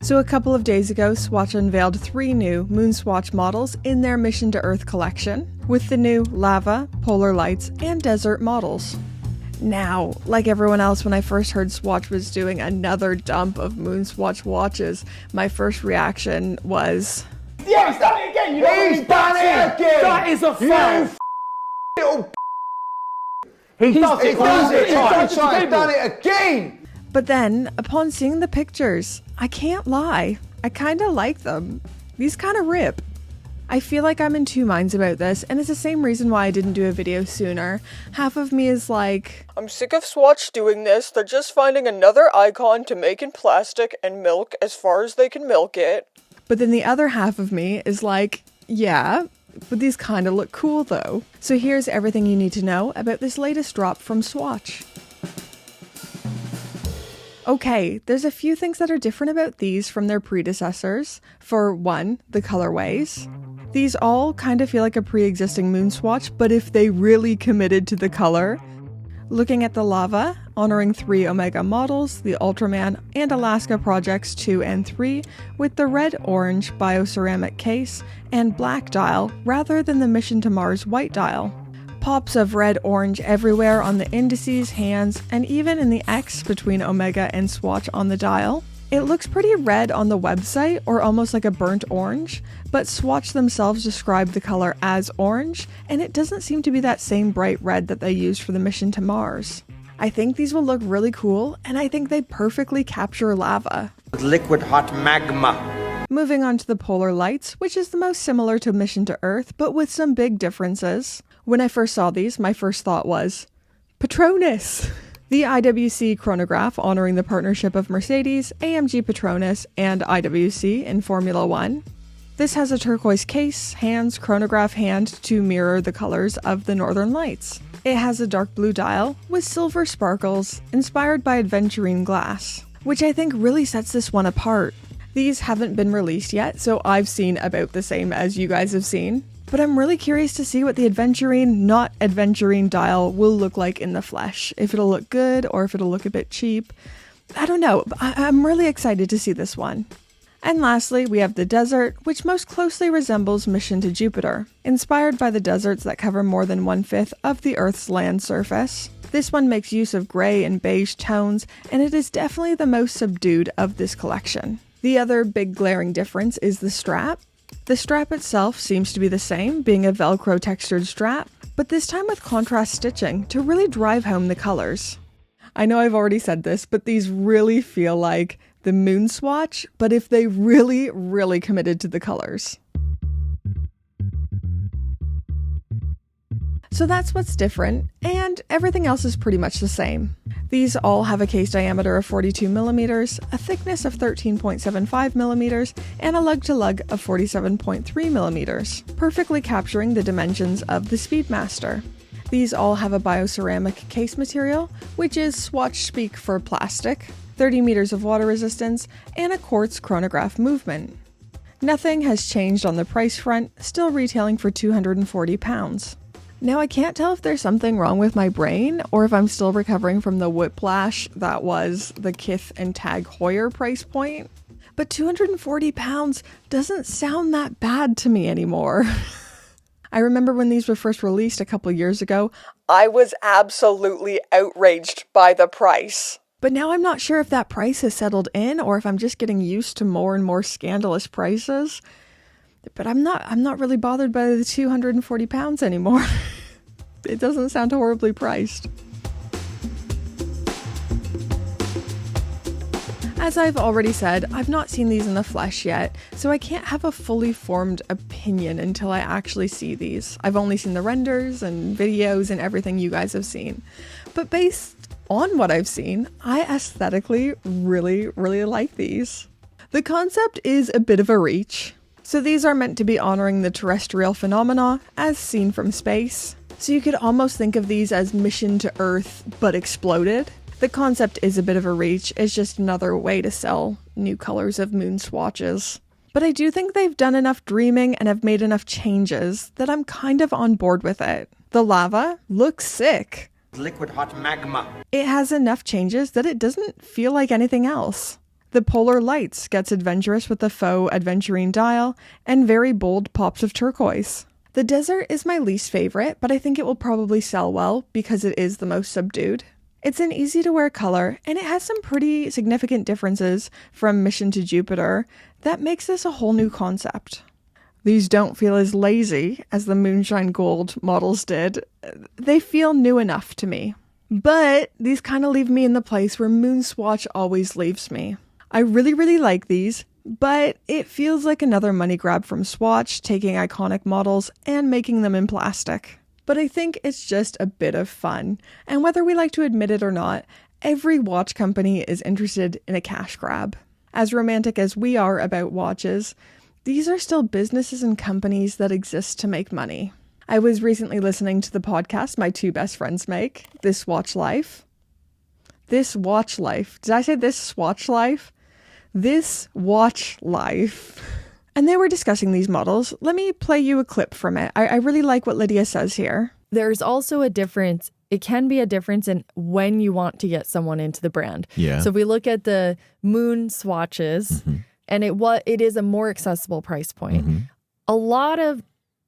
So a couple of days ago, Swatch unveiled 3 new MoonSwatch models in their Mission to Earth collection, with the new Lava, Polar Lights, and Desert models. Now, like everyone else, when I first heard Swatch was doing another dump of MoonSwatch watches, my first reaction was... Yeah, he's done it again! You know he's done it again! That is a fact! Little He does it! He's done it again! But then, upon seeing the pictures, I can't lie. I kinda like them. These kinda rip. I feel like I'm in 2 minds about this, and it's the same reason why I didn't do a video sooner. Half of me is like, I'm sick of Swatch doing this, they're just finding another icon to make in plastic and milk as far as they can milk it. But then the other half of me is like, yeah, but these kinda look cool though. So here's everything you need to know about this latest drop from Swatch. Okay, there's a few things that are different about these from their predecessors. For one, the colorways. These all kind of feel like a pre-existing MoonSwatch, but if they really committed to the color. Looking at the Lava, honoring 3 Omega models, the Ultraman and Alaska Projects 2 and 3, with the red-orange bioceramic case and black dial rather than the Mission to Mars white dial. Pops of red-orange everywhere on the indices, hands, and even in the X between Omega and Swatch on the dial. It looks pretty red on the website, or almost like a burnt orange, but Swatch themselves describe the color as orange, and it doesn't seem to be that same bright red that they used for the Mission to Mars. I think these will look really cool, and I think they perfectly capture lava. Liquid hot magma. Moving on to the Polar Lights, which is the most similar to Mission to Earth, but with some big differences. When I first saw these, my first thought was, Patronus! The IWC chronograph honoring the partnership of Mercedes, AMG Petronas, and IWC in Formula 1. This has a turquoise case, hands, chronograph hand to mirror the colors of the Northern Lights. It has a dark blue dial with silver sparkles inspired by aventurine glass, which I think really sets this one apart. These haven't been released yet, so I've seen about the same as you guys have seen. But I'm really curious to see what the aventurine, not aventurine dial will look like in the flesh. If it'll look good or if it'll look a bit cheap. I don't know, I'm really excited to see this one. And lastly, we have the Desert, which most closely resembles Mission to Jupiter, inspired by the deserts that cover more than 1/5 of the Earth's land surface. This one makes use of grey and beige tones, and it is definitely the most subdued of this collection. The other big glaring difference is the strap. The strap itself seems to be the same, being a Velcro textured strap, but this time with contrast stitching to really drive home the colors. I know I've already said this, but these really feel like the MoonSwatch, but if they really committed to the colors. So that's what's different, and everything else is pretty much the same. These all have a case diameter of 42mm, a thickness of 13.75mm, and a lug-to-lug of 47.3mm, perfectly capturing the dimensions of the Speedmaster. These all have a bioceramic case material, which is Swatch speak for plastic, 30 meters of water resistance, and a quartz chronograph movement. Nothing has changed on the price front, still retailing for £240. Now I can't tell if there's something wrong with my brain or if I'm still recovering from the whiplash that was the Kith and Tag Heuer price point, but £240 doesn't sound that bad to me anymore. I remember when these were first released a couple years ago, I was absolutely outraged by the price. But now I'm not sure if that price has settled in or if I'm just getting used to more and more scandalous prices. But I'm not really bothered by the £240 anymore. It doesn't sound horribly priced. As I've already said, I've not seen these in the flesh yet, so I can't have a fully formed opinion until I actually see these. I've only seen the renders and videos and everything you guys have seen. But based on what I've seen, I aesthetically really like these. The concept is a bit of a reach. So these are meant to be honoring the terrestrial phenomena as seen from space. So you could almost think of these as Mission to Earth, but exploded. The concept is a bit of a reach, it's just another way to sell new colors of MoonSwatches. But I do think they've done enough dreaming and have made enough changes that I'm kind of on board with it. The Lava looks sick. Liquid hot magma. It has enough changes that it doesn't feel like anything else. The Polar Lights gets adventurous with the faux adventurine dial and very bold pops of turquoise. The Desert is my least favorite, but I think it will probably sell well because it is the most subdued. It's an easy to wear color, and it has some pretty significant differences from Mission to Jupiter that makes this a whole new concept. These don't feel as lazy as the Moonshine Gold models did. They feel new enough to me. But these kind of leave me in the place where MoonSwatch always leaves me. I really like these, but it feels like another money grab from Swatch, taking iconic models and making them in plastic. But I think it's just a bit of fun, and whether we like to admit it or not, every watch company is interested in a cash grab. As romantic as we are about watches, these are still businesses and companies that exist to make money. I was recently listening to the podcast my two best friends make, This Watch Life. This Watch Life. Did I say This Swatch Life? This Watch Life. And they were discussing these models. Let me play you a clip from it. I really like what Lydia says here. There's also a difference. It can be a difference in when you want to get someone into the brand. Yeah. So if we look at the MoonSwatches, and it is a more accessible price point. A lot of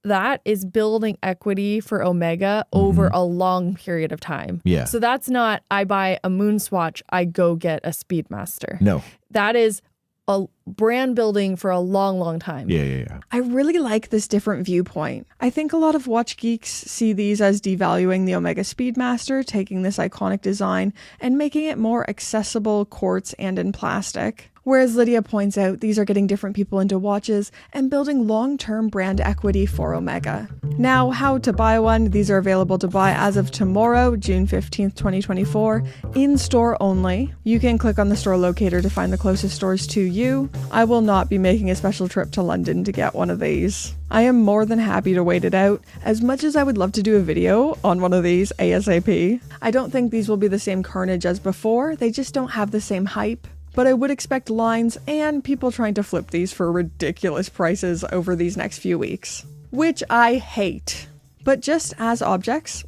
that is building equity for Omega over a long period of time. Yeah. So that's not, I buy a MoonSwatch, I go get a Speedmaster. No. That is a brand building for a long time. Yeah. I really like this different viewpoint. I think a lot of watch geeks see these as devaluing the Omega Speedmaster, taking this iconic design and making it more accessible quartz and in plastic. Whereas Lydia points out these are getting different people into watches and building long-term brand equity for Omega. Now, how to buy one? These are available to buy as of tomorrow, June 15th, 2024, in-store only. You can click on the store locator to find the closest stores to you. I will not be making a special trip to London to get one of these. I am more than happy to wait it out, as much as I would love to do a video on one of these ASAP. I don't think these will be the same carnage as before, they just don't have the same hype. But I would expect lines and people trying to flip these for ridiculous prices over these next few weeks. Which I hate. But just as objects,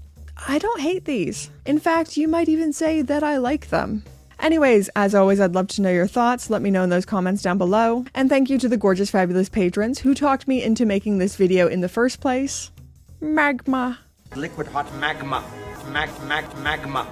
I don't hate these. In fact, you might even say that I like them. Anyways, as always, I'd love to know your thoughts. Let me know in those comments down below. And thank you to the gorgeous, fabulous patrons who talked me into making this video in the first place. Magma. Liquid hot magma. Magma.